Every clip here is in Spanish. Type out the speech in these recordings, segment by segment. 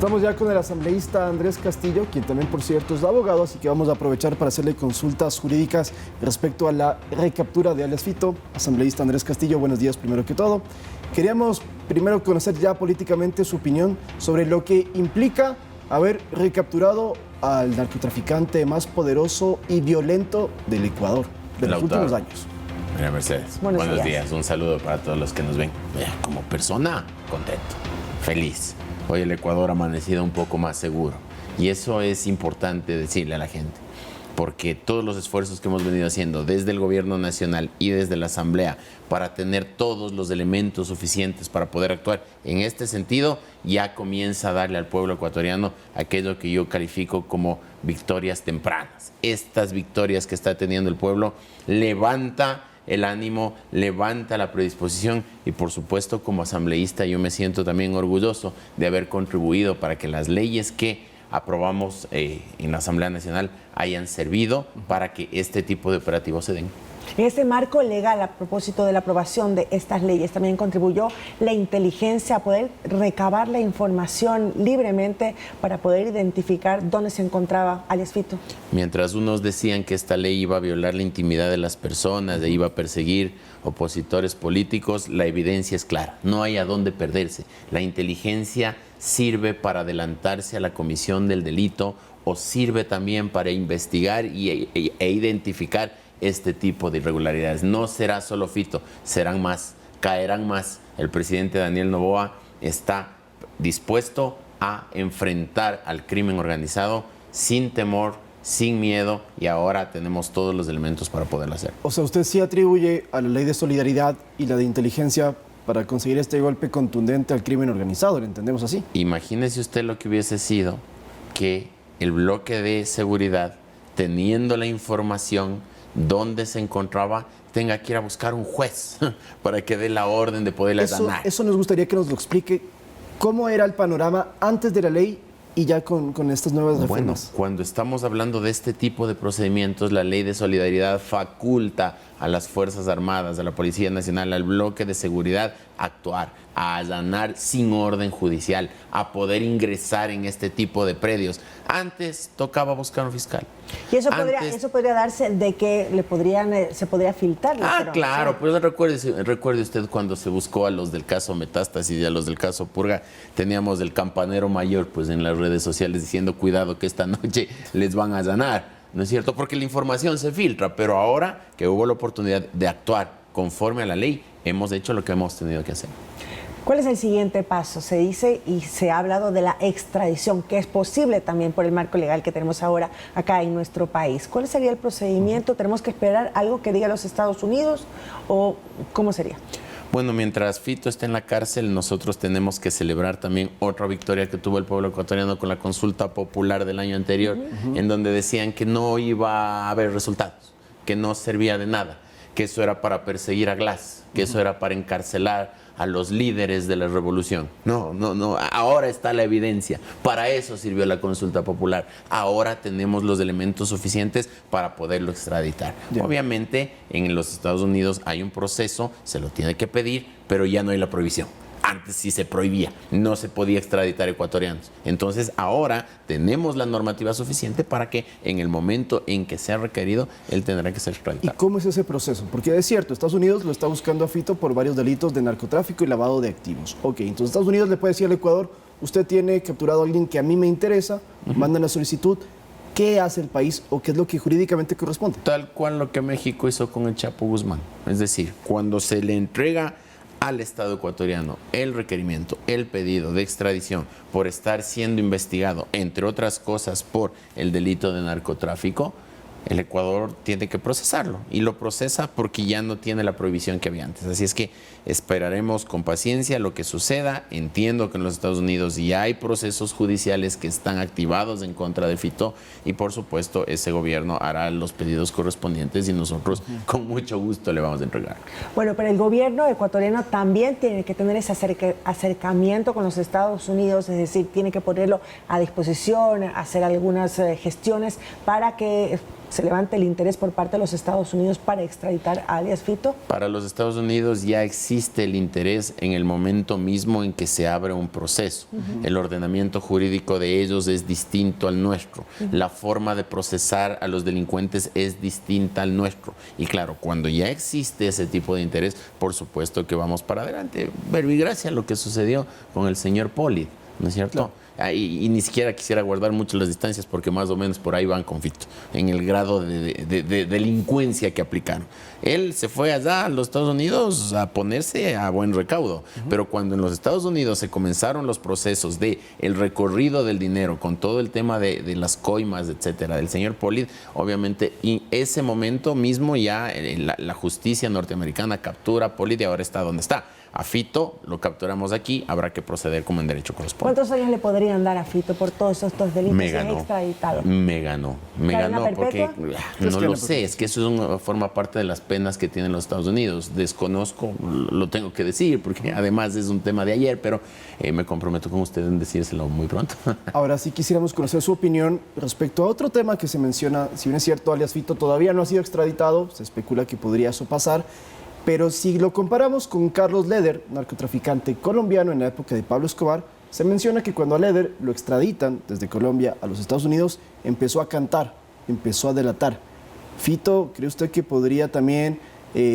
Estamos ya con el asambleísta Andrés Castillo, quien también, por cierto, es abogado, así que vamos a aprovechar para hacerle consultas jurídicas respecto a la recaptura de alias Fito. Asambleísta Andrés Castillo, buenos días primero que todo. Queríamos primero conocer ya políticamente su opinión sobre lo que implica haber recapturado al narcotraficante más poderoso y violento del Ecuador de los últimos años. Mira, Mercedes, buenos días. Un saludo para todos los que nos ven. Como persona, contento, feliz. Hoy el Ecuador ha amanecido un poco más seguro. Y eso es importante decirle a la gente. Porque todos los esfuerzos que hemos venido haciendo desde el gobierno nacional y desde la asamblea para tener todos los elementos suficientes para poder actuar en este sentido, ya comienza a darle al pueblo ecuatoriano aquello que yo califico como victorias tempranas. Estas victorias que está teniendo el pueblo levanta el ánimo, levanta la predisposición y, por supuesto, como asambleísta yo me siento también orgulloso de haber contribuido para que las leyes que aprobamos en la Asamblea Nacional hayan servido para que este tipo de operativos se den. En este marco legal, a propósito de la aprobación de estas leyes, también contribuyó la inteligencia a poder recabar la información libremente para poder identificar dónde se encontraba alias Fito. Mientras unos decían que esta ley iba a violar la intimidad de las personas, e iba a perseguir opositores políticos, la evidencia es clara, no hay a dónde perderse. La inteligencia sirve para adelantarse a la comisión del delito o sirve también para investigar e identificar este tipo de irregularidades. No será solo Fito, serán más, caerán más. El presidente Daniel Noboa está dispuesto a enfrentar al crimen organizado sin temor, sin miedo, y ahora tenemos todos los elementos para poderlo hacer. O sea, usted sí atribuye a la ley de solidaridad y la de inteligencia para conseguir este golpe contundente al crimen organizado, ¿lo entendemos así? Imagínese usted lo que hubiese sido que el bloque de seguridad, teniendo la información dónde se encontraba, tenga que ir a buscar un juez para que dé la orden de poderle allanar. Eso nos gustaría que nos lo explique. ¿Cómo era el panorama antes de la ley y ya con estas nuevas reformas? Bueno, cuando estamos hablando de este tipo de procedimientos, la ley de solidaridad faculta a las Fuerzas Armadas, a la Policía Nacional, al bloque de seguridad a actuar, a allanar sin orden judicial, a poder ingresar en este tipo de predios. Antes tocaba buscar un fiscal. Y eso podría darse de que se podría filtrar. Claro, pues recuerde usted cuando se buscó a los del caso Metástasis y a los del caso Purga, teníamos el campanero mayor pues en las redes sociales diciendo cuidado que esta noche les van a allanar, ¿no es cierto? Porque la información se filtra, pero ahora que hubo la oportunidad de actuar conforme a la ley, hemos hecho lo que hemos tenido que hacer. ¿Cuál es el siguiente paso? Se dice y se ha hablado de la extradición, que es posible también por el marco legal que tenemos ahora acá en nuestro país. ¿Cuál sería el procedimiento? ¿Tenemos que esperar algo que diga los Estados Unidos o cómo sería? Bueno, mientras Fito esté en la cárcel, nosotros tenemos que celebrar también otra victoria que tuvo el pueblo ecuatoriano con la consulta popular del año anterior, en donde decían que no iba a haber resultados, que no servía de nada, que eso era para perseguir a Glass, que eso era para encarcelar a los líderes de la revolución. No, ahora está la evidencia. Para eso sirvió la consulta popular. Ahora tenemos los elementos suficientes para poderlo extraditar. Bien. Obviamente, en los Estados Unidos hay un proceso, se lo tiene que pedir, pero ya no hay la prohibición. Antes sí se prohibía, no se podía extraditar ecuatorianos. Entonces ahora tenemos la normativa suficiente para que en el momento en que sea requerido, él tendrá que ser extraditado. ¿Y cómo es ese proceso? Porque es cierto, Estados Unidos lo está buscando a Fito por varios delitos de narcotráfico y lavado de activos. Ok, entonces Estados Unidos le puede decir al Ecuador, usted tiene capturado a alguien que a mí me interesa, mandan la solicitud. ¿Qué hace el país o qué es lo que jurídicamente corresponde? Tal cual lo que México hizo con el Chapo Guzmán. Es decir, cuando se le entrega al Estado ecuatoriano el requerimiento, el pedido de extradición por estar siendo investigado, entre otras cosas, por el delito de narcotráfico, el Ecuador tiene que procesarlo y lo procesa porque ya no tiene la prohibición que había antes. Así es que esperaremos con paciencia lo que suceda. Entiendo que en los Estados Unidos ya hay procesos judiciales que están activados en contra de Fito y por supuesto ese gobierno hará los pedidos correspondientes y nosotros con mucho gusto le vamos a entregar. Bueno, pero el gobierno ecuatoriano también tiene que tener ese acercamiento con los Estados Unidos, es decir, tiene que ponerlo a disposición, hacer algunas gestiones para que se levante el interés por parte de los Estados Unidos para extraditar a alias Fito? Para los Estados Unidos ya existe el interés en el momento mismo en que se abre un proceso. El ordenamiento jurídico de ellos es distinto al nuestro. La forma de procesar a los delincuentes es distinta al nuestro. Y claro, cuando ya existe ese tipo de interés, por supuesto que vamos para adelante. Verbigracia lo que sucedió con el señor Polid, ¿no es cierto? Claro. Y ni siquiera quisiera guardar mucho las distancias porque más o menos por ahí van con Fito, en el grado de delincuencia que aplicaron. Él se fue allá a los Estados Unidos a ponerse a buen recaudo, pero cuando en los Estados Unidos se comenzaron los procesos de el recorrido del dinero con todo el tema de las coimas, etcétera, del señor Polid, obviamente, y ese momento mismo ya la justicia norteamericana captura a Polid y ahora está donde está. A Fito lo capturamos aquí, habrá que proceder como en derecho corresponde. ¿Cuántos años le podrían dar a Fito por todos estos delitos? Me ganó porque no lo sé, es que eso forma parte de las penas que tienen los Estados Unidos. Desconozco, lo tengo que decir, porque además es un tema de ayer, pero me comprometo con usted en decírselo muy pronto. Ahora sí quisiéramos conocer su opinión respecto a otro tema que se menciona. Si bien es cierto, alias Fito todavía no ha sido extraditado, se especula que podría eso pasar. Pero si lo comparamos con Carlos Leder, narcotraficante colombiano en la época de Pablo Escobar, se menciona que cuando a Leder lo extraditan desde Colombia a los Estados Unidos, empezó a cantar, empezó a delatar. Fito, ¿cree usted que podría también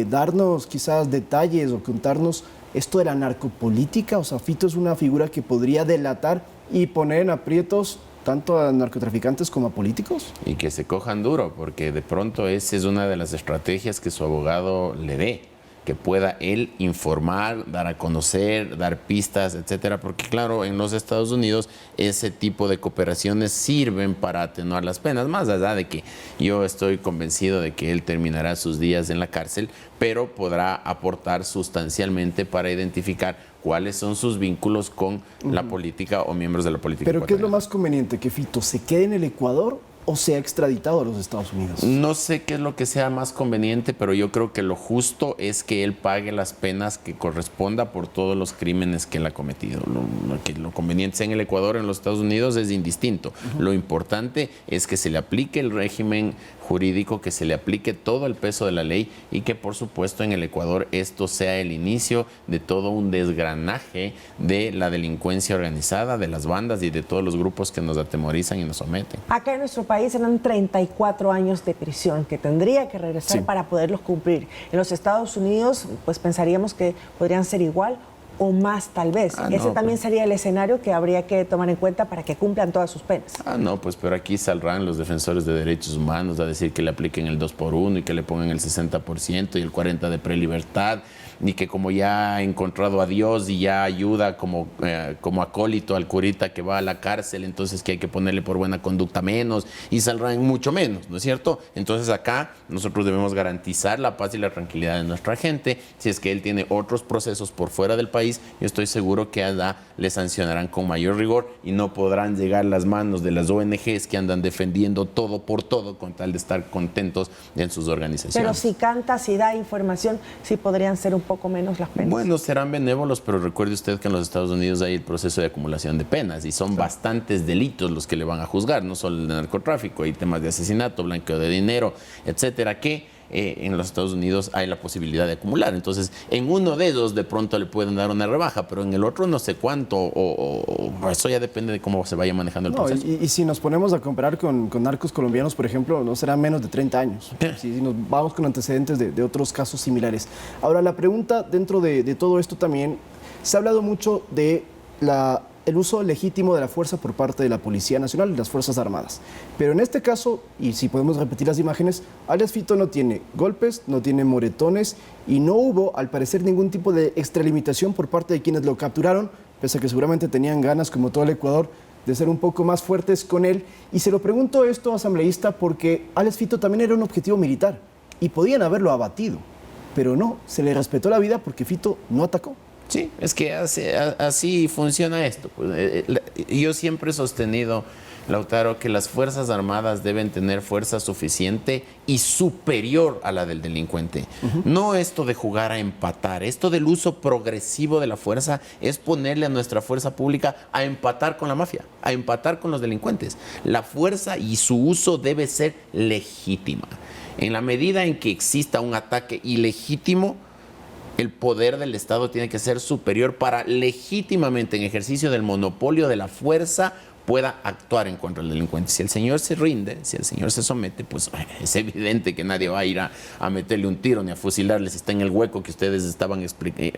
darnos quizás detalles o contarnos esto de la narcopolítica? O sea, Fito es una figura que podría delatar y poner en aprietos tanto a narcotraficantes como a políticos. Y que se cojan duro, porque de pronto esa es una de las estrategias que su abogado le dé, que pueda él informar, dar a conocer, dar pistas, etcétera, porque claro, en los Estados Unidos ese tipo de cooperaciones sirven para atenuar las penas, más allá de que yo estoy convencido de que él terminará sus días en la cárcel, pero podrá aportar sustancialmente para identificar cuáles son sus vínculos con la política o miembros de la política. ¿Pero qué es lo más conveniente? ¿Que Fito se quede en el Ecuador o sea extraditado a los Estados Unidos? No sé qué es lo que sea más conveniente, pero yo creo que lo justo es que él pague las penas que corresponda por todos los crímenes que él ha cometido. Lo conveniente sea en el Ecuador o en los Estados Unidos es indistinto. Lo importante es que se le aplique el régimen jurídico, que se le aplique todo el peso de la ley y que por supuesto en el Ecuador esto sea el inicio de todo un desgranaje de la delincuencia organizada, de las bandas y de todos los grupos que nos atemorizan y nos someten. Acá en nuestro país eran 34 años de prisión que tendría que regresar para poderlos cumplir. En los Estados Unidos pues pensaríamos que podrían ser igual o más tal vez. Ese también sería el escenario que habría que tomar en cuenta para que cumplan todas sus penas. Pero aquí saldrán los defensores de derechos humanos a decir que le apliquen el 2x1 y que le pongan el 60% y el 40% de prelibertad, y que como ya ha encontrado a Dios y ya ayuda como acólito al curita que va a la cárcel, entonces que hay que ponerle por buena conducta menos, y saldrán mucho menos, ¿no es cierto? Entonces acá nosotros debemos garantizar la paz y la tranquilidad de nuestra gente. Si es que él tiene otros procesos por fuera del país, yo estoy seguro que allá le sancionarán con mayor rigor y no podrán llegar las manos de las ONGs que andan defendiendo todo por todo con tal de estar contentos en sus organizaciones. Pero si canta, si da información, sí podrían ser un poco menos las penas. Bueno, serán benévolos, pero recuerde usted que en los Estados Unidos hay el proceso de acumulación de penas y son bastantes delitos los que le van a juzgar, no solo el de narcotráfico, hay temas de asesinato, blanqueo de dinero, etcétera, que en los Estados Unidos hay la posibilidad de acumular. Entonces, en uno de ellos de pronto le pueden dar una rebaja, pero en el otro no sé cuánto, o eso ya depende de cómo se vaya manejando el proceso. Y si nos ponemos a comparar con narcos colombianos, por ejemplo, no serán menos de 30 años. Si nos vamos con antecedentes de otros casos similares. Ahora, la pregunta dentro de todo esto también, se ha hablado mucho de el uso legítimo de la fuerza por parte de la Policía Nacional y las Fuerzas Armadas. Pero en este caso, y si podemos repetir las imágenes, alias Fito no tiene golpes, no tiene moretones y no hubo, al parecer, ningún tipo de extralimitación por parte de quienes lo capturaron, pese a que seguramente tenían ganas, como todo el Ecuador, de ser un poco más fuertes con él. Y se lo pregunto esto, asambleísta, porque alias Fito también era un objetivo militar y podían haberlo abatido, pero no, se le respetó la vida porque Fito no atacó. Sí, es que así funciona esto. Yo siempre he sostenido, Lautaro, que las Fuerzas Armadas deben tener fuerza suficiente y superior a la del delincuente. No esto de jugar a empatar, esto del uso progresivo de la fuerza es ponerle a nuestra fuerza pública a empatar con la mafia, a empatar con los delincuentes. La fuerza y su uso debe ser legítima. En la medida en que exista un ataque ilegítimo, el poder del Estado tiene que ser superior para legítimamente, en ejercicio del monopolio de la fuerza, pueda actuar en contra del delincuente. Si el señor se rinde, si el señor se somete, pues es evidente que nadie va a ir a meterle un tiro ni a fusilarle si está en el hueco que ustedes estaban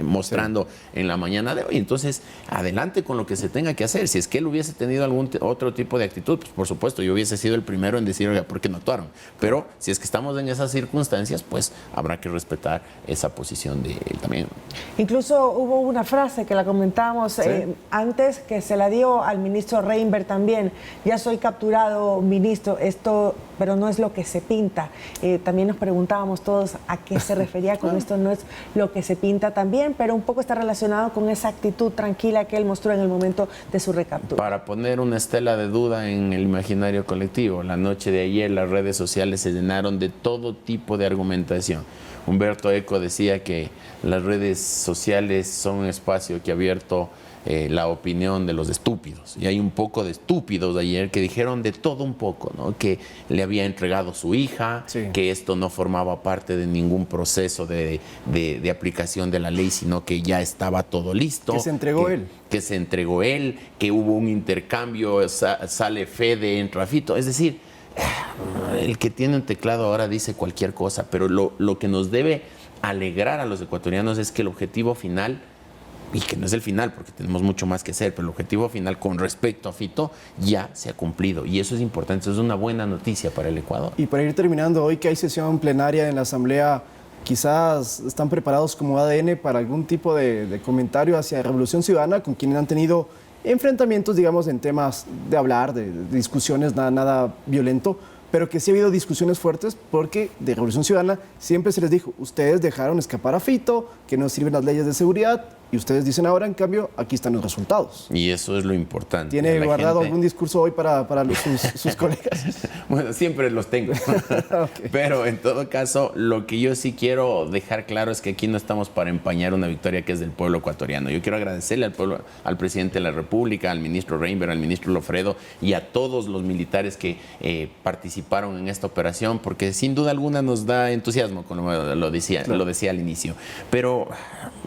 mostrando en la mañana de hoy. Entonces, adelante con lo que se tenga que hacer. Si es que él hubiese tenido algún otro tipo de actitud, pues por supuesto, yo hubiese sido el primero en decir, oiga, ¿por qué no actuaron? Pero si es que estamos en esas circunstancias, pues habrá que respetar esa posición de él también. Incluso hubo una frase que la comentábamos antes, que se la dio al ministro Reinberg también: ya soy capturado, ministro, esto, pero no es lo que se pinta. También nos preguntábamos todos a qué se refería con esto, no es lo que se pinta también, pero un poco está relacionado con esa actitud tranquila que él mostró en el momento de su recaptura. Para poner una estela de duda en el imaginario colectivo, la noche de ayer las redes sociales se llenaron de todo tipo de argumentación. Humberto Eco decía que las redes sociales son un espacio que ha abierto la opinión de los estúpidos. Y hay un poco de estúpidos ayer que dijeron de todo un poco, ¿no? Que le había entregado su hija, que esto no formaba parte de ningún proceso de aplicación de la ley, sino que ya estaba todo listo. Que se entregó él. Que se entregó él, que hubo un intercambio, sale Fede, entra Fito. Es decir, el que tiene un teclado ahora dice cualquier cosa, pero lo que nos debe alegrar a los ecuatorianos es que el objetivo final, y que no es el final porque tenemos mucho más que hacer, pero el objetivo final con respecto a Fito ya se ha cumplido y eso es importante, eso es una buena noticia para el Ecuador. Y para ir terminando, hoy que hay sesión plenaria en la Asamblea, quizás están preparados como ADN para algún tipo de comentario hacia Revolución Ciudadana, con quienes han tenido enfrentamientos, digamos, en temas de hablar, de discusiones, nada violento, pero que sí ha habido discusiones fuertes porque de Revolución Ciudadana siempre se les dijo, ustedes dejaron escapar a Fito, que no sirven las leyes de seguridad, y ustedes dicen ahora, en cambio, aquí están los resultados. Y eso es lo importante. ¿Tiene guardado algún discurso hoy para sus colegas? Bueno, siempre los tengo. Okay. Pero en todo caso, lo que yo sí quiero dejar claro es que aquí no estamos para empañar una victoria que es del pueblo ecuatoriano. Yo quiero agradecerle al presidente de la República, al ministro Reinberg, al ministro Lofredo y a todos los militares que participaron en esta operación, porque sin duda alguna nos da entusiasmo, como lo decía al inicio. Pero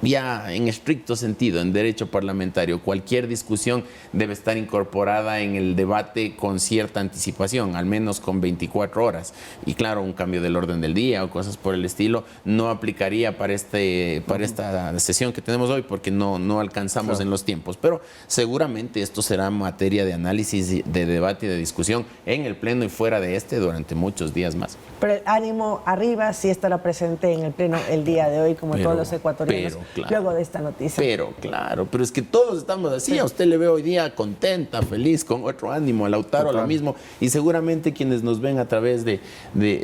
ya en estricto sentido, en derecho parlamentario, cualquier discusión debe estar incorporada en el debate con cierta anticipación, al menos con 24 horas. Y claro, un cambio del orden del día o cosas por el estilo no aplicaría para esta sesión que tenemos hoy porque no alcanzamos en los tiempos. Pero seguramente esto será materia de análisis, de debate y de discusión en el Pleno y fuera de este durante muchos días más. Pero el ánimo arriba sí estará presente en el Pleno el día de hoy, como todos los ecuatorianos, luego de esta noticia. Pero claro, pero es que todos estamos así. Sí. A usted le veo hoy día contenta, feliz, con otro ánimo. A Lautaro lo mismo. Y seguramente quienes nos ven a través de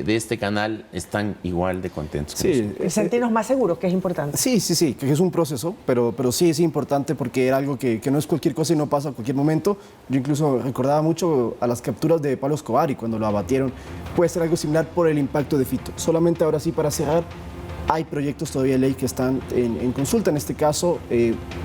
este canal están igual de contentos. Sí, sentirnos más seguros, que es importante. Sí, que es un proceso, pero sí es importante porque era algo que no es cualquier cosa y no pasa a cualquier momento. Yo incluso recordaba mucho a las capturas de Pablo Escobar y cuando lo abatieron. Puede ser algo similar por el impacto de Fito. Solamente ahora sí, para cerrar, hay proyectos todavía de ley que están en consulta. En este caso,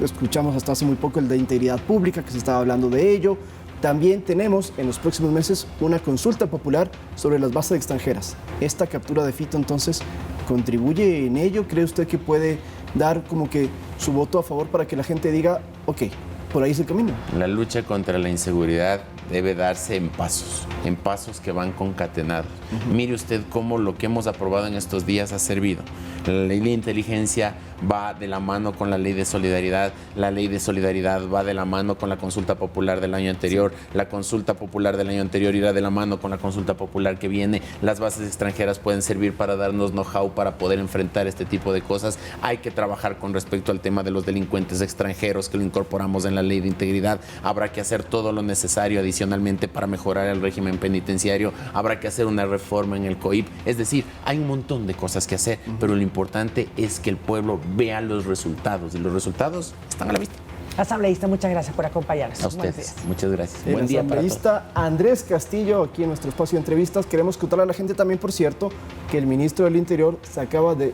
escuchamos hasta hace muy poco el de integridad pública, que se estaba hablando de ello. También tenemos en los próximos meses una consulta popular sobre las bases extranjeras. Esta captura de Fito, entonces, ¿contribuye en ello? ¿Cree usted que puede dar como que su voto a favor para que la gente diga, ok, por ahí es el camino? La lucha contra la inseguridad debe darse en pasos que van concatenados. Mire usted cómo lo que hemos aprobado en estos días ha servido. La ley de inteligencia va de la mano con la ley de solidaridad, la ley de solidaridad va de la mano con la consulta popular del año anterior, la consulta popular del año anterior irá de la mano con la consulta popular que viene, las bases extranjeras pueden servir para darnos know-how para poder enfrentar este tipo de cosas. Hay que trabajar con respecto al tema de los delincuentes extranjeros que lo incorporamos en la ley de integridad, habrá que hacer todo lo necesario adicional adicionalmente para mejorar el régimen penitenciario, habrá que hacer una reforma en el COIP. Es decir, hay un montón de cosas que hacer, pero lo importante es que el pueblo vea los resultados y los resultados están a la vista. Asambleísta, muchas gracias por acompañarnos. A ustedes, muchas gracias. Buen día para todos. Asambleísta Andrés Castillo, aquí en nuestro espacio de entrevistas. Queremos contarle a la gente también, por cierto, que el ministro del Interior se acaba de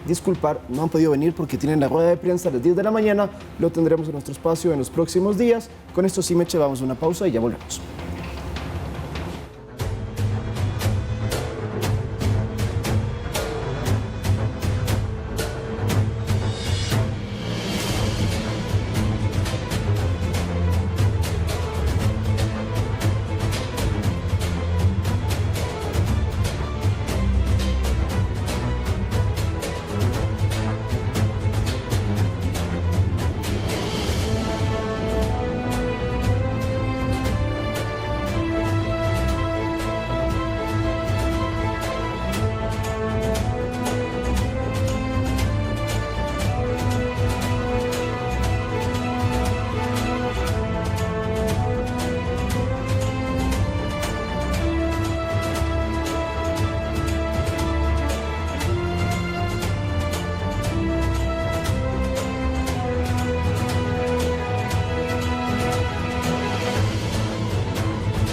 disculpar, no han podido venir porque tienen la rueda de prensa a las 10 de la mañana. Lo tendremos en nuestro espacio en los próximos días. Con esto sí, Meche, vamos a una pausa y ya volvemos.